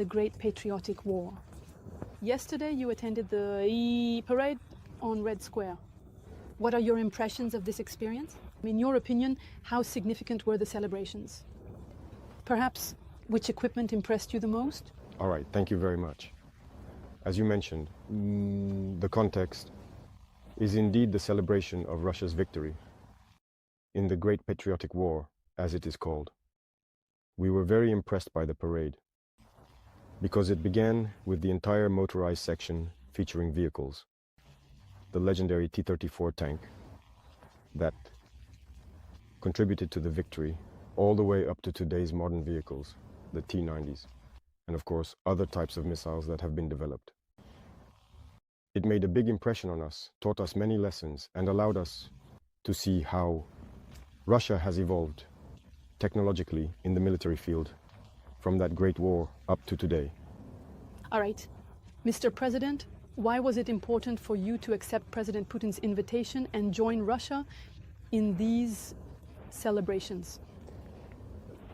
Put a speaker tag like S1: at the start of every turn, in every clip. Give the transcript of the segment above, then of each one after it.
S1: the Great Patriotic War. Yesterday you attended the parade on Red Square. What are your impressions of this experience? In your opinion, how significant were the celebrations? Perhaps which equipment impressed you the most?
S2: All right, thank you very much. As you mentioned, the context is indeed the celebration of Russia's victory in the Great Patriotic War, as it is called. We were very impressed by the parade because it began with the entire motorized section featuring vehicles. The legendary T-34 tank that contributed to the victory all the way up to today's modern vehicles, the T-90s, and of course other types of missiles that have been developed. It made a big impression on us, taught us many lessons, and allowed us to see how Russia has evolved technologically in the military field from that great war up to today.
S1: All right. Mr. President, why was it important for you to accept President Putin's invitation and join Russia in these celebrations?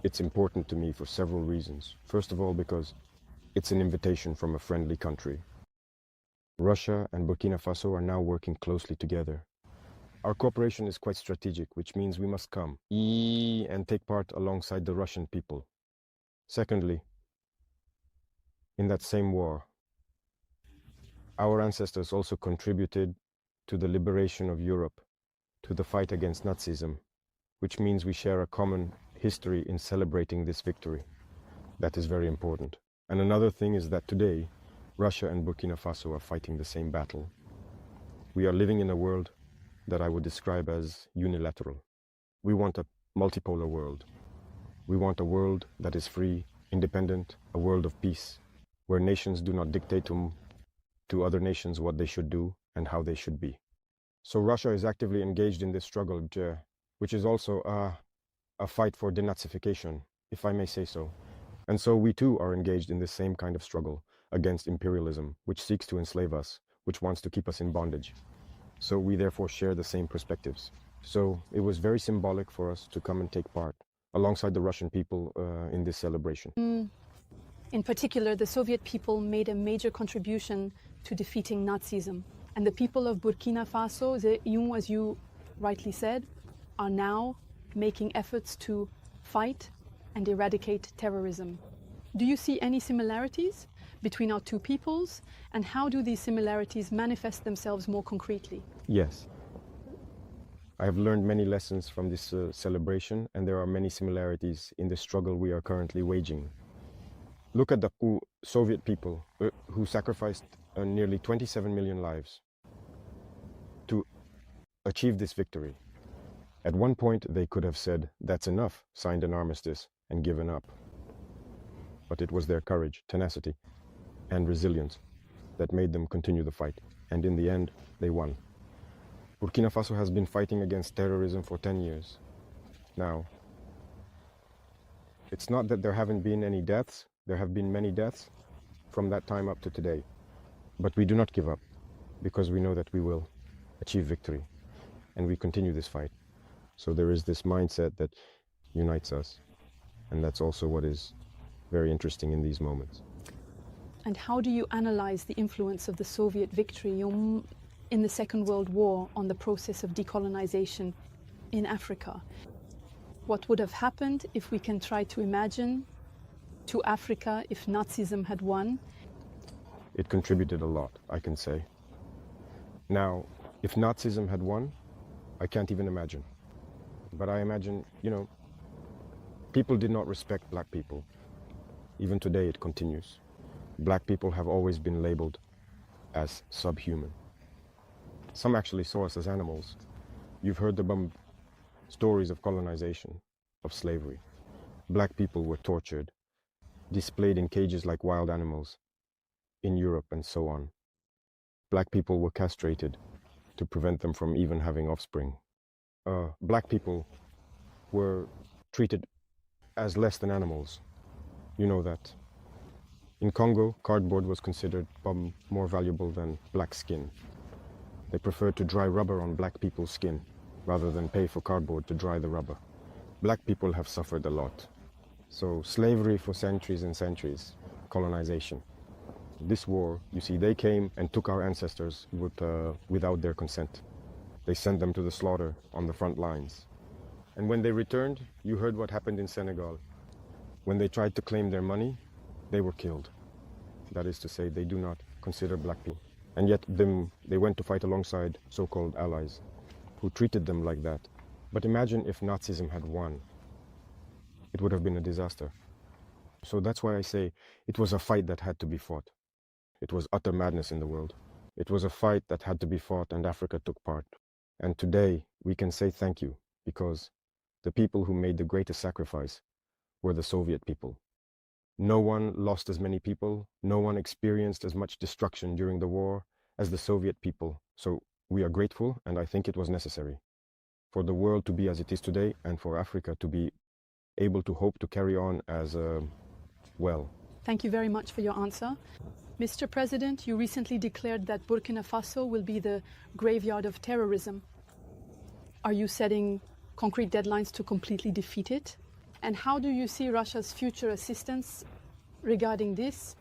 S2: It's important to me for several reasons. First of all, because it's an invitation from a friendly country. Russia and Burkina Faso are now working closely together. Our cooperation is quite strategic, which means we must come and take part alongside the Russian people. Secondly, in that same war, our ancestors also contributed to the liberation of Europe, to the fight against Nazism, which means we share a common history in celebrating this victory. That is very important. And another thing is that today, Russia and Burkina Faso are fighting the same battle. We are living in a world that I would describe as unilateral. We want a multipolar world. We want a world that is free, independent, a world of peace, where nations do not dictate to other nations what they should do and how they should be. So Russia is actively engaged in this struggle, which is also a fight for denazification, if I may say so. And so we too are engaged in the same kind of struggle against imperialism, which seeks to enslave us, which wants to keep us in bondage. So we therefore share the same perspectives. So it was very symbolic for us to come and take part alongside the Russian people in this celebration.
S1: In particular, the Soviet people made a major contribution to defeating Nazism. And the people of Burkina Faso, as you rightly said, are now making efforts to fight and eradicate terrorism. Do you see any similarities between our two peoples, and how do these similarities manifest themselves more concretely?
S2: Yes. I have learned many lessons from this celebration, and there are many similarities in the struggle we are currently waging. Look at the Soviet people who sacrificed nearly 27 million lives to achieve this victory. At one point, they could have said, "That's enough," signed an armistice and given up. But it was their courage, tenacity, and resilience that made them continue the fight. And in the end, they won. Burkina Faso has been fighting against terrorism for 10 years. Now, it's not that there haven't been any deaths. There have been many deaths from that time up to today. But we do not give up, because we know that we will achieve victory. And we continue this fight. So there is this mindset that unites us. And that's also what is very interesting in these moments.
S1: And how do you analyze the influence of the Soviet victory in the Second World War on the process of decolonization in Africa? What would have happened if we can try to imagine to Africa if Nazism had won?
S2: It contributed a lot, I can say. Now, if Nazism had won, I can't even imagine. But I imagine, people did not respect black people. Even today it continues. Black people have always been labeled as subhuman. Some actually saw us as animals. You've heard the stories of colonization, of slavery. Black people were tortured, displayed in cages like wild animals in Europe and so on. Black people were castrated to prevent them from even having offspring. Black people were treated as less than animals. You know that. In Congo, cardboard was considered more valuable than black skin. They preferred to dry rubber on black people's skin rather than pay for cardboard to dry the rubber. Black people have suffered a lot. So slavery for centuries and centuries colonization. This war, you see, they came and took our ancestors without their consent. They sent them to the slaughter on the front lines. And when they returned, you heard what happened in Senegal. When they tried to claim their money, they were killed. That is to say, they do not consider black people. And yet they went to fight alongside so-called allies who treated them like that. But imagine if Nazism had won. It would have been a disaster. So that's why I say it was a fight that had to be fought. It was utter madness in the world. It was a fight that had to be fought, and Africa took part. And today we can say thank you, because the people who made the greatest sacrifice were the Soviet people. No one lost as many people, no one experienced as much destruction during the war as the Soviet people. So we are grateful, and I think it was necessary for the world to be as it is today, and for Africa to be able to hope to carry on as well.
S1: Thank you very much for your answer. Mr. President, you recently declared that Burkina Faso will be the graveyard of terrorism. Are you setting concrete deadlines to completely defeat it? And how do you see Russia's future assistance regarding this,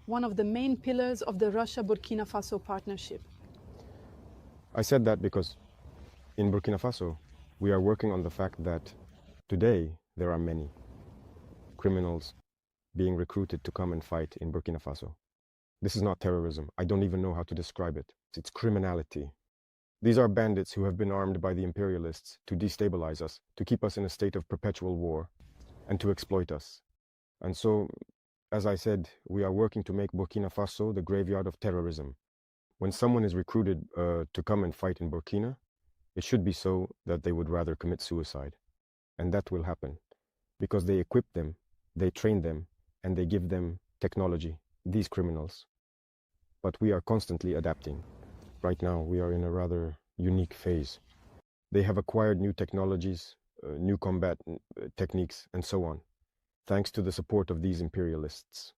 S1: one of the main pillars of the Russia-Burkina Faso partnership?
S2: I said that because in Burkina Faso, we are working on the fact that today there are many criminals being recruited to come and fight in Burkina Faso. This is not terrorism. I don't even know how to describe it. It's criminality. These are bandits who have been armed by the Imperialists to destabilize us, to keep us in a state of perpetual war, and to exploit us. And so, as I said, we are working to make Burkina Faso the graveyard of terrorism. When someone is recruited to come and fight in Burkina, it should be so that they would rather commit suicide. And that will happen, because they equip them, they train them, and they give them technology, these criminals. But we are constantly adapting. Right now, we are in a rather unique phase. They have acquired new technologies, new combat techniques, and so on, thanks to the support of these imperialists.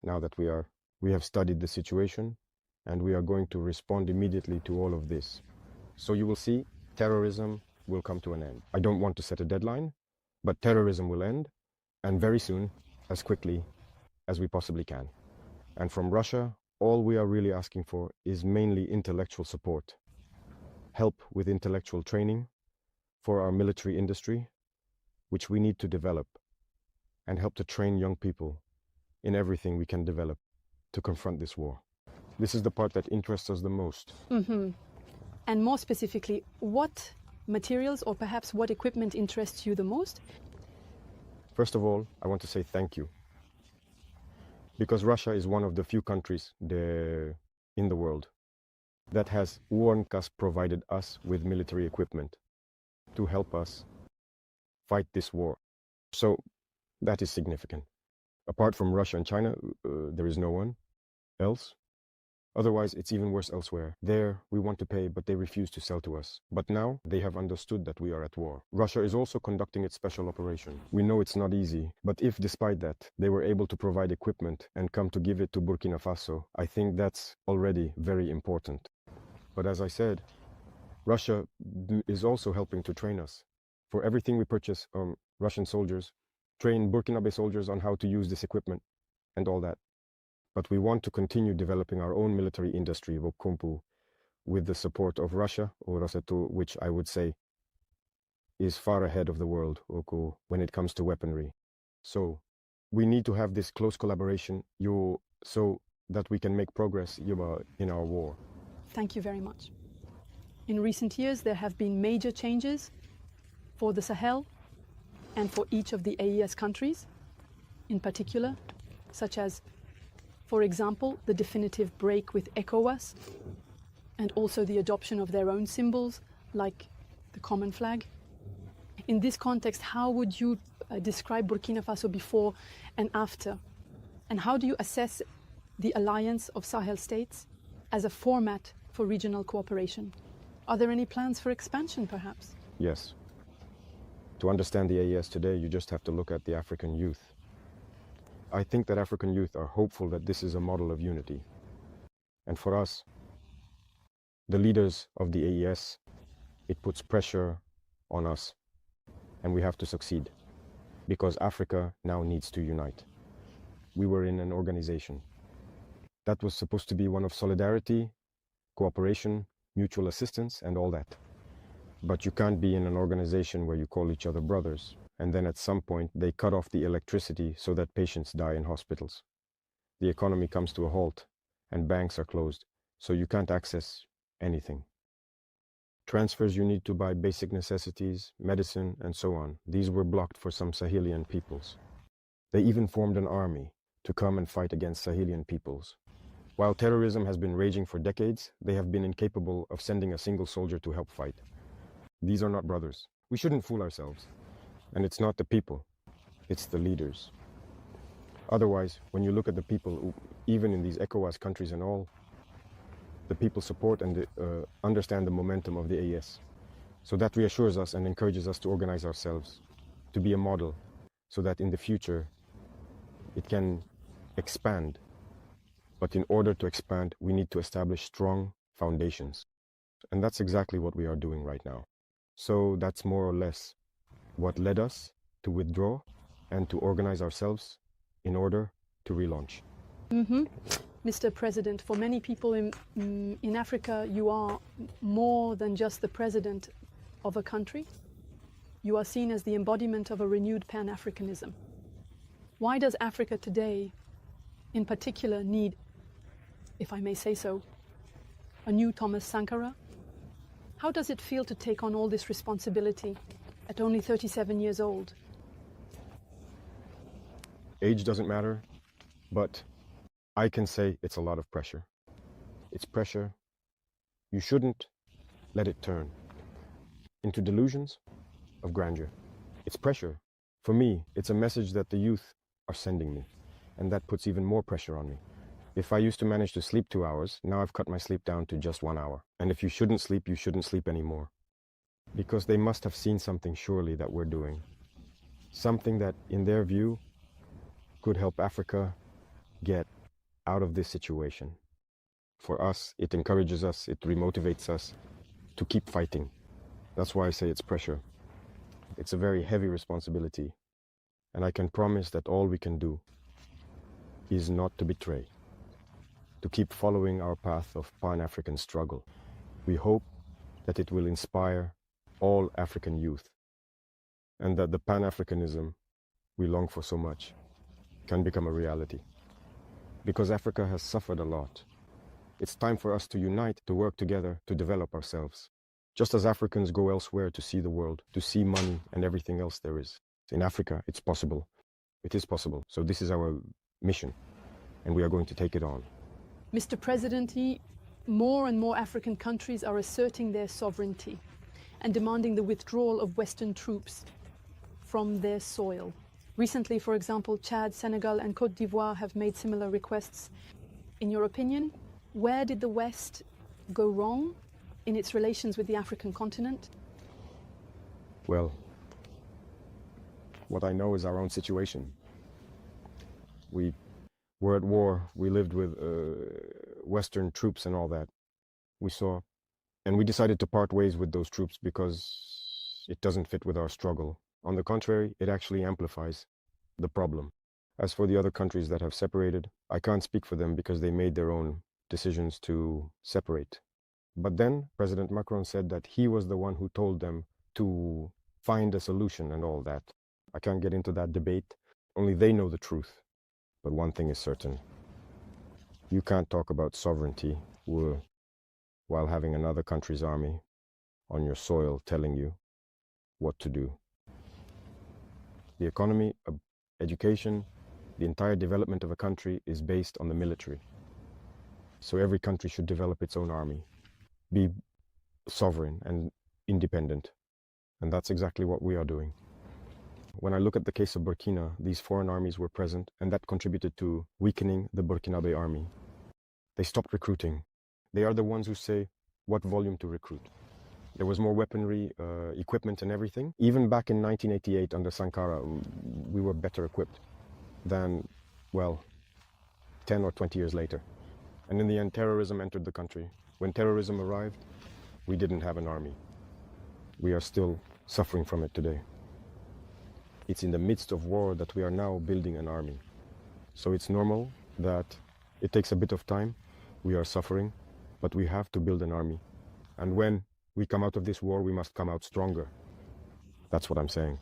S2: Now that we have studied the situation, and we are going to respond immediately to all of this. So you will see, terrorism will come to an end. I don't want to set a deadline, but terrorism will end, and very soon, as quickly as we possibly can. And from Russia, all we are really asking for is mainly intellectual support, help with intellectual training for our military industry, which we need to develop, and help to train young people in everything we can develop to confront this war. This is the part that interests us the most.
S1: Mm-hmm. And more specifically, what materials or perhaps what equipment interests you the most?
S2: First of all, I want to say thank you. Because Russia is one of the few countries in the world that has provided us with military equipment to help us fight this war. So that is significant. Apart from Russia and China, there is no one else. Otherwise, it's even worse elsewhere. There, we want to pay, but they refuse to sell to us. But now, they have understood that we are at war. Russia is also conducting its special operation. We know it's not easy, but if, despite that, they were able to provide equipment and come to give it to Burkina Faso, I think that's already very important. But as I said, Russia is also helping to train us. For everything we purchase, Russian soldiers train Burkinabe soldiers on how to use this equipment and all that. But we want to continue developing our own military industry, Vokumpu, with the support of Russia, or Roseto, which I would say is far ahead of the world when it comes to weaponry. So we need to have this close collaboration so that we can make progress in our war.
S1: Thank you very much. In recent years, there have been major changes for the Sahel and for each of the AES countries in particular, such as, for example, the definitive break with ECOWAS, and also the adoption of their own symbols, like the common flag. In this context, how would you describe Burkina Faso before and after? And how do you assess the Alliance of Sahel States as a format for regional cooperation? Are there any plans for expansion, perhaps?
S2: Yes. To understand the AES today, you just have to look at the African youth. I think that African youth are hopeful that this is a model of unity. And for us, the leaders of the AES, it puts pressure on us, and we have to succeed, because Africa now needs to unite. we were in an organization. That was supposed to be one of solidarity, cooperation, mutual assistance, and all that. But you can't be in an organization where you call each other brothers, and then at some point they cut off the electricity so that patients die in hospitals. The economy comes to a halt, and banks are closed, so you can't access anything. Transfers you need to buy basic necessities, medicine, and so on, these were blocked for some Sahelian peoples. They even formed an army to come and fight against Sahelian peoples. While terrorism has been raging for decades, they have been incapable of sending a single soldier to help fight. These are not brothers. We shouldn't fool ourselves. And it's not the people, it's the leaders. Otherwise, when you look at the people, even in these ECOWAS countries and all, the people support and understand the momentum of the AES. So that reassures us and encourages us to organize ourselves, to be a model, so that in the future it can expand. But in order to expand, we need to establish strong foundations. And that's exactly what we are doing right now. So that's more or less what led us to withdraw and to organize ourselves in order to relaunch.
S1: Mr. President, for many people in Africa, you are more than just the president of a country. You are seen as the embodiment of a renewed Pan-Africanism. Why does Africa today, in particular, need, if I may say so, a new Thomas Sankara? How does it feel to take on all this responsibility at only 37 years old?
S2: Age doesn't matter, but I can say it's a lot of pressure. It's pressure. You shouldn't let it turn into delusions of grandeur. It's pressure. For me, it's a message that the youth are sending me, and that puts even more pressure on me. If I used to manage to sleep 2 hours, now I've cut my sleep down to just 1 hour. And if you shouldn't sleep anymore. Because they must have seen something surely that we're doing. Something that, in their view, could help Africa get out of this situation. For us, it encourages us, it remotivates us to keep fighting. That's why I say it's pressure. It's a very heavy responsibility. And I can promise that all we can do is not to betray, to keep following our path of Pan-African struggle. We hope that it will inspire all African youth, and that the Pan-Africanism we long for so much can become a reality. Because Africa has suffered a lot. It's time for us to unite, to work together, to develop ourselves. Just as Africans go elsewhere to see the world, to see money and everything else there is. In Africa, it's possible. It is possible. So this is our mission, and we are going to take it on.
S1: Mr. President, more and more African countries are asserting their sovereignty and demanding the withdrawal of Western troops from their soil. Recently, for example, Chad, Senegal, and Côte d'Ivoire have made similar requests. In your opinion, where did the West go wrong in its relations with the African continent?
S2: Well, what I know is our own situation. We were at war, we lived with Western troops and all that. We saw, and we decided to part ways with those troops because it doesn't fit with our struggle. On the contrary, it actually amplifies the problem. As for the other countries that have separated, I can't speak for them because they made their own decisions to separate. But then President Macron said that he was the one who told them to find a solution and all that. I can't get into that debate. Only they know the truth. But one thing is certain. You can't talk about sovereignty while having another country's army on your soil telling you what to do. The economy, education, the entire development of a country is based on the military. So every country should develop its own army, be sovereign and independent. And that's exactly what we are doing. When I look at the case of Burkina, these foreign armies were present, and that contributed to weakening the Burkinabe army. They stopped recruiting. They are the ones who say what volume to recruit. There was more weaponry, equipment and everything. Even back in 1988 under Sankara, we were better equipped than, well, 10 or 20 years later. And in the end, terrorism entered the country. When terrorism arrived, we didn't have an army. We are still suffering from it today. It's in the midst of war that we are now building an army. So it's normal that it takes a bit of time. We are suffering, but we have to build an army. And when we come out of this war, we must come out stronger. That's what I'm saying.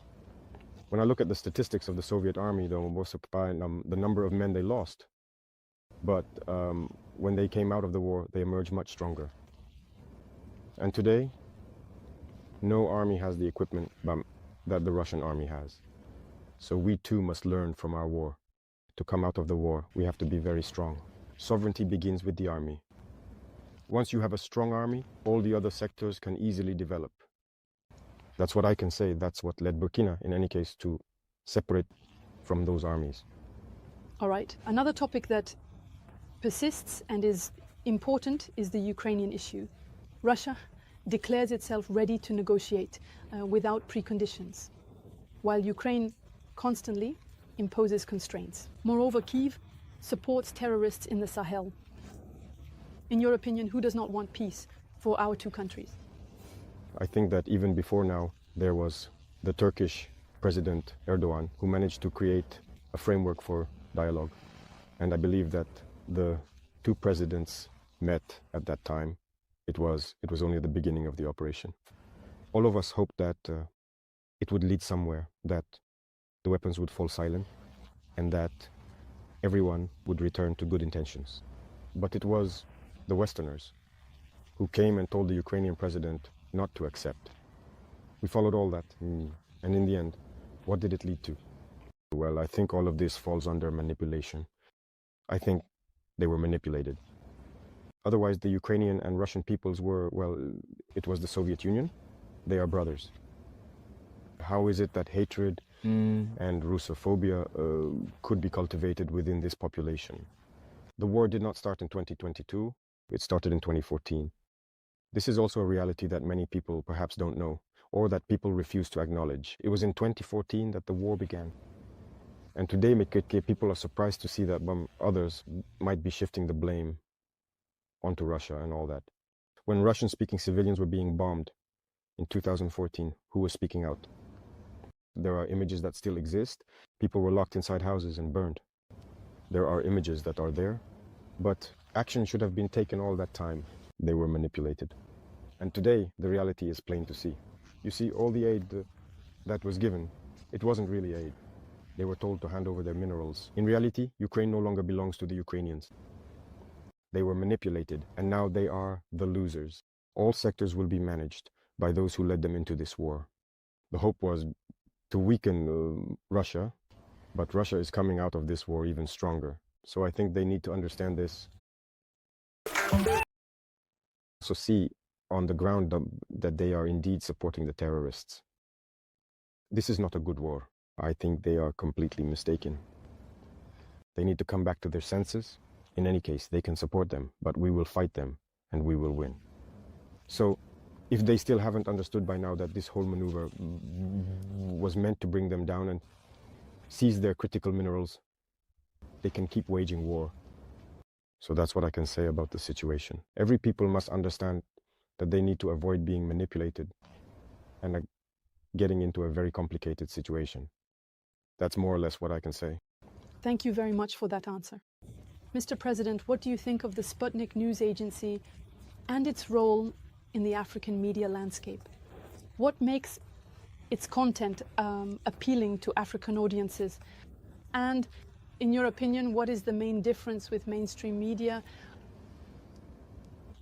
S2: When I look at the statistics of the Soviet army, though, the number of men they lost, but when they came out of the war, they emerged much stronger. And today, no army has the equipment that the Russian army has. So we too must learn from our war. To come out of the war, we have to be very strong. Sovereignty begins with the army. Once you have a strong army, all the other sectors can easily develop. That's what I can say. That's what led Burkina, in any case, to separate from those armies.
S1: All right. Another topic that persists and is important is the Ukrainian issue. Russia declares itself ready to negotiate without preconditions, while Ukraine constantly imposes constraints. Moreover, Kyiv supports terrorists in the Sahel. In your opinion, who does not want peace for our two countries?
S2: I think that even before now, there was the Turkish President Erdogan, who managed to create a framework for dialogue. And I believe that the two presidents met at that time. It was only the beginning of the operation. All of us hoped that it would lead somewhere, that the weapons would fall silent, and that everyone would return to good intentions. But it was the Westerners who came and told the Ukrainian president not to accept. We followed all that, and in the end, what did it lead to? Well, I think all of this falls under manipulation. I think they were manipulated. Otherwise, the Ukrainian and Russian peoples were, well, it was the Soviet Union. They are brothers. How is it that hatred and Russophobia could be cultivated within this population? The war did not start in 2022. It started in 2014. This is also a reality that many people perhaps don't know, or that people refuse to acknowledge. It was in 2014 that the war began. And today, people are surprised to see that others might be shifting the blame onto Russia and all that. When Russian-speaking civilians were being bombed in 2014, who was speaking out? There are images that still exist. People were locked inside houses and burned. There are images that are there, but action should have been taken all that time. They were manipulated. And today, the reality is plain to see. You see, all the aid that was given, it wasn't really aid. They were told to hand over their minerals. In reality, Ukraine no longer belongs to the Ukrainians. They were manipulated, and now they are the losers. All sectors will be managed by those who led them into this war. The hope was to weaken Russia, but Russia is coming out of this war even stronger. So I think they need to understand this. So see on the ground that they are indeed supporting the terrorists. This is not a good war. I think they are completely mistaken. They need to come back to their senses. In any case, they can support them, but we will fight them and we will win. So if they still haven't understood by now that this whole maneuver was meant to bring them down and seize their critical minerals, they can keep waging war. So that's what I can say about the situation. Every people must understand that they need to avoid being manipulated and getting into a very complicated situation. That's more or less what I can say.
S1: Thank you very much for that answer. Mr. President, what do you think of the Sputnik news agency and its role in the African media landscape? What makes its content appealing to African audiences? And in your opinion, what is the main difference with mainstream media?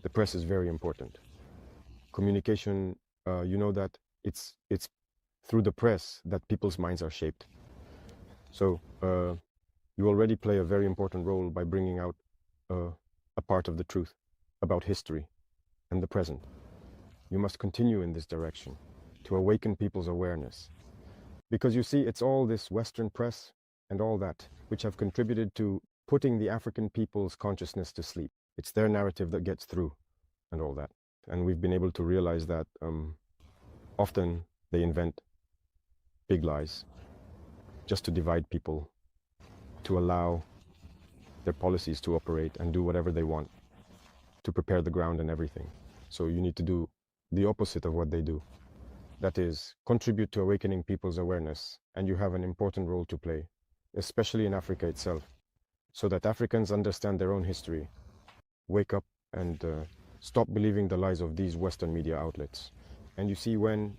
S2: The press is very important. Communication, you know that it's through the press that people's minds are shaped. So you already play a very important role by bringing out a part of the truth about history and the present. You must continue in this direction to awaken people's awareness. Because you see, it's all this Western press and all that which have contributed to putting the African people's consciousness to sleep. It's their narrative that gets through and all that. And we've been able to realize that often they invent big lies just to divide people, to allow their policies to operate and do whatever they want, to prepare the ground and everything. So you need to do the opposite of what they do. That is, contribute to awakening people's awareness, and you have an important role to play, especially in Africa itself. so that Africans understand their own history, wake up and stop believing the lies of these Western media outlets. And you see, when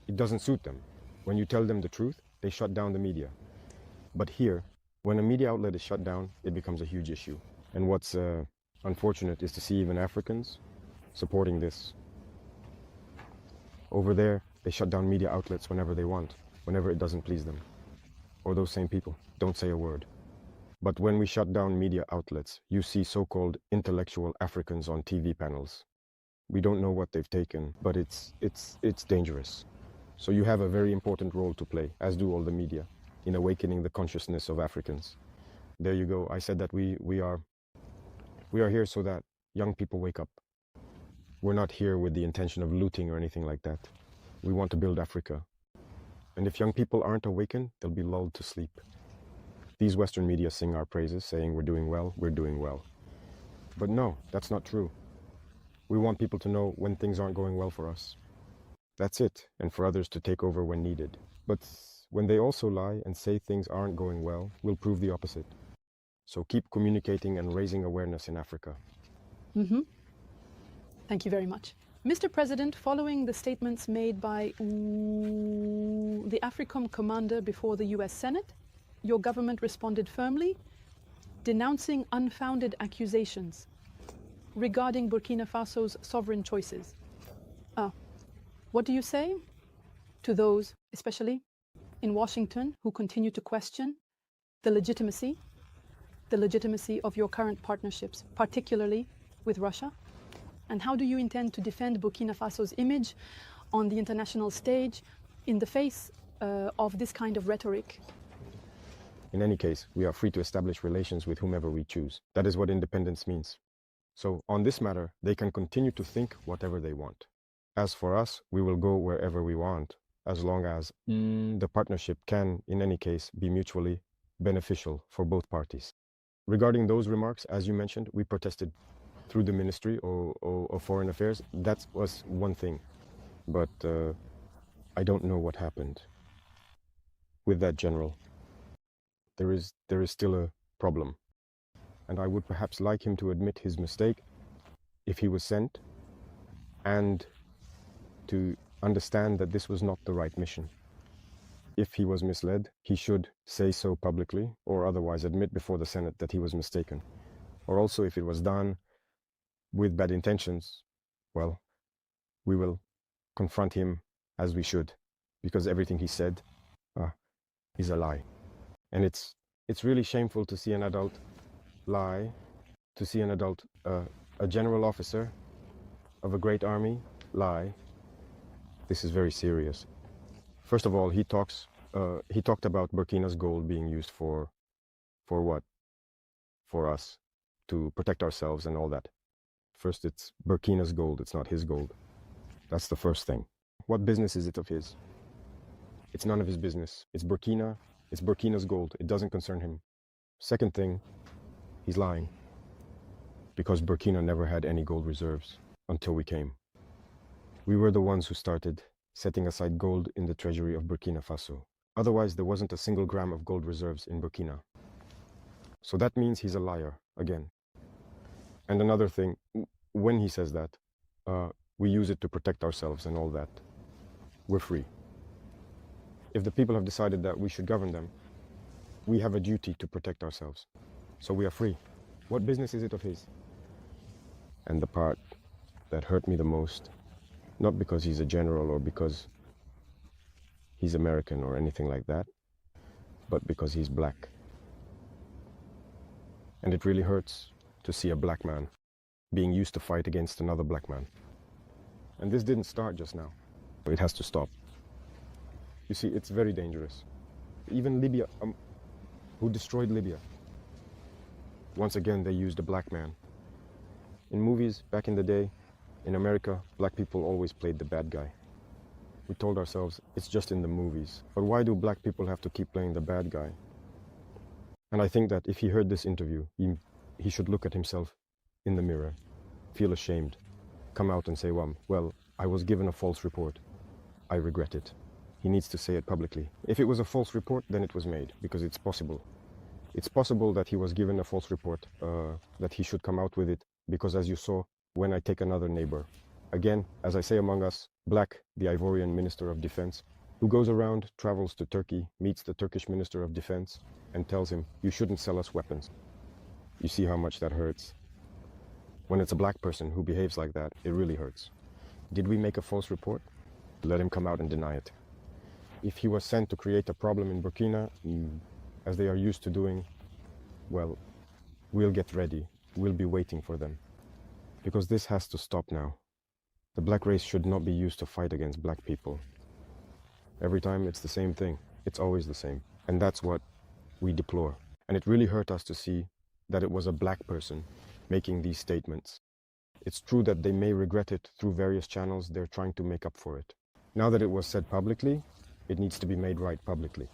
S2: it doesn't suit them, when you tell them the truth, they shut down the media. But here, when a media outlet is shut down, it becomes a huge issue. And what's unfortunate is to see even Africans supporting this. Over there, they shut down media outlets whenever they want, whenever it doesn't please them. Or those same people don't say a word. But when we shut down media outlets, you see so-called intellectual Africans on TV panels. We don't know what they've taken, but it's dangerous. So you have a very important role to play, as do all the media, in awakening the consciousness of Africans. There you go. I said that we are here so that young people wake up. We're not here with the intention of looting or anything like that. We want to build Africa. And if young people aren't awakened, they'll be lulled to sleep. These Western media sing our praises, saying we're doing well, we're doing well. But no, that's not true. We want people to know when things aren't going well for us. That's it, and for others to take over when needed. But when they also lie and say things aren't going well, we'll prove the opposite. So keep communicating and raising awareness in Africa.
S1: Thank you very much. Mr. President, following the statements made by the AFRICOM commander before the US Senate, your government responded firmly, denouncing unfounded accusations regarding Burkina Faso's sovereign choices. What do you say to those, especially in Washington, who continue to question the legitimacy of your current partnerships, particularly with Russia? And how do you intend to defend Burkina Faso's image on the international stage in the face of this kind of rhetoric?
S2: In any case, we are free to establish relations with whomever we choose. That is what independence means. So on this matter, they can continue to think whatever they want. As for us, we will go wherever we want, as long as the partnership can, in any case, be mutually beneficial for both parties. Regarding those remarks, as you mentioned, we protested through the Ministry of Foreign Affairs. That was one thing. But I don't know what happened with that general. There is still a problem. And I would perhaps like him to admit his mistake if he was sent, and to understand that this was not the right mission. If he was misled, he should say so publicly, or otherwise admit before the Senate that he was mistaken. Or also, if it was done with bad intentions, well, we will confront him as we should, because everything he said is a lie. And it's really shameful to see an adult lie, to see an adult, a general officer of a great army lie. This is very serious. First of all, he talked about Burkina's gold being used for what? For us, to protect ourselves and all that. First, it's Burkina's gold, it's not his gold. That's the first thing. What business is it of his? It's none of his business. It's Burkina's gold. It doesn't concern him. Second thing, he's lying. Because Burkina never had any gold reserves until we came. We were the ones who started setting aside gold in the treasury of Burkina Faso. Otherwise, there wasn't a single gram of gold reserves in Burkina. So that means he's a liar, again. And another thing, when he says that, we use it to protect ourselves and all that. We're free. If the people have decided that we should govern them, we have a duty to protect ourselves. So we are free. What business is it of his? And the part that hurt me the most, not because he's a general or because he's American or anything like that, but because he's black. And it really hurts to see a black man being used to fight against another black man. And this didn't start just now. It has to stop. You see, it's very dangerous. Even Libya, who destroyed Libya, once again they used a black man. In movies, back in the day, in America, black people always played the bad guy. We told ourselves, it's just in the movies. But why do black people have to keep playing the bad guy? And I think that if he heard this interview, he should look at himself in the mirror, feel ashamed, come out and say, well, I was given a false report. I regret it. He needs to say it publicly. If it was a false report, then it was made, because it's possible. It's possible that he was given a false report, that he should come out with it, because as you saw, when I take another neighbor, again, as I say among us, Black, the Ivorian Minister of Defense, who goes around, travels to Turkey, meets the Turkish Minister of Defense, and tells him, you shouldn't sell us weapons. You see how much that hurts. When it's a black person who behaves like that, it really hurts. Did we make a false report? Let him come out and deny it. If he was sent to create a problem in Burkina, as they are used to doing, well, we'll get ready. We'll be waiting for them. Because this has to stop now. The black race should not be used to fight against black people. Every time it's the same thing. It's always the same. And that's what we deplore. And it really hurt us to see that it was a black person making these statements. It's true that they may regret it through various channels. They're trying to make up for it. Now that it was said publicly, it needs to be made right publicly.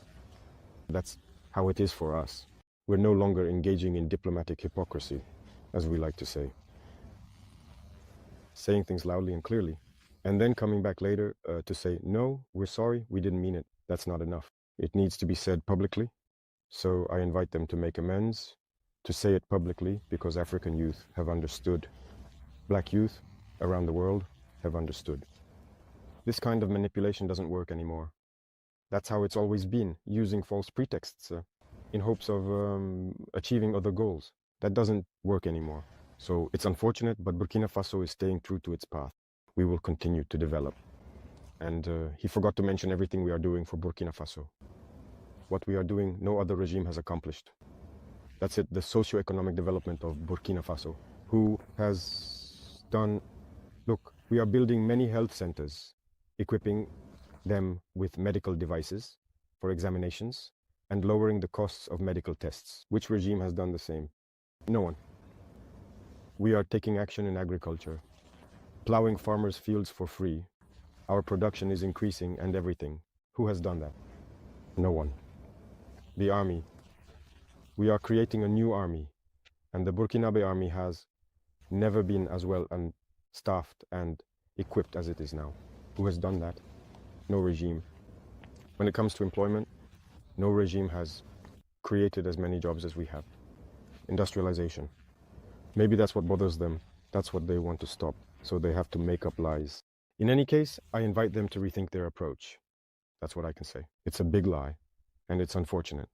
S2: That's how it is for us. We're no longer engaging in diplomatic hypocrisy, as we like to say. Saying things loudly and clearly, and then coming back later to say, no, we're sorry, we didn't mean it. That's not enough. It needs to be said publicly. So I invite them to make amends, to say it publicly, because African youth have understood. Black youth around the world have understood. This kind of manipulation doesn't work anymore. That's how it's always been, using false pretexts in hopes of achieving other goals. That doesn't work anymore. So it's unfortunate, but Burkina Faso is staying true to its path. We will continue to develop. And he forgot to mention everything we are doing for Burkina Faso. What we are doing, no other regime has accomplished. That's it, the socio-economic development of Burkina Faso, who has done, look, we are building many health centers, equipping them with medical devices for examinations and lowering the costs of medical tests. Which regime has done the same? No one. We are taking action in agriculture, plowing farmers' fields for free. Our production is increasing and everything. Who has done that? No one. The army. We are creating a new army, and the Burkinabe army has never been as well staffed and equipped as it is now. Who has done that? No regime. When it comes to employment, no regime has created as many jobs as we have. Industrialization. Maybe that's what bothers them. That's what they want to stop. So they have to make up lies. In any case, I invite them to rethink their approach. That's what I can say. It's a big lie, and it's unfortunate.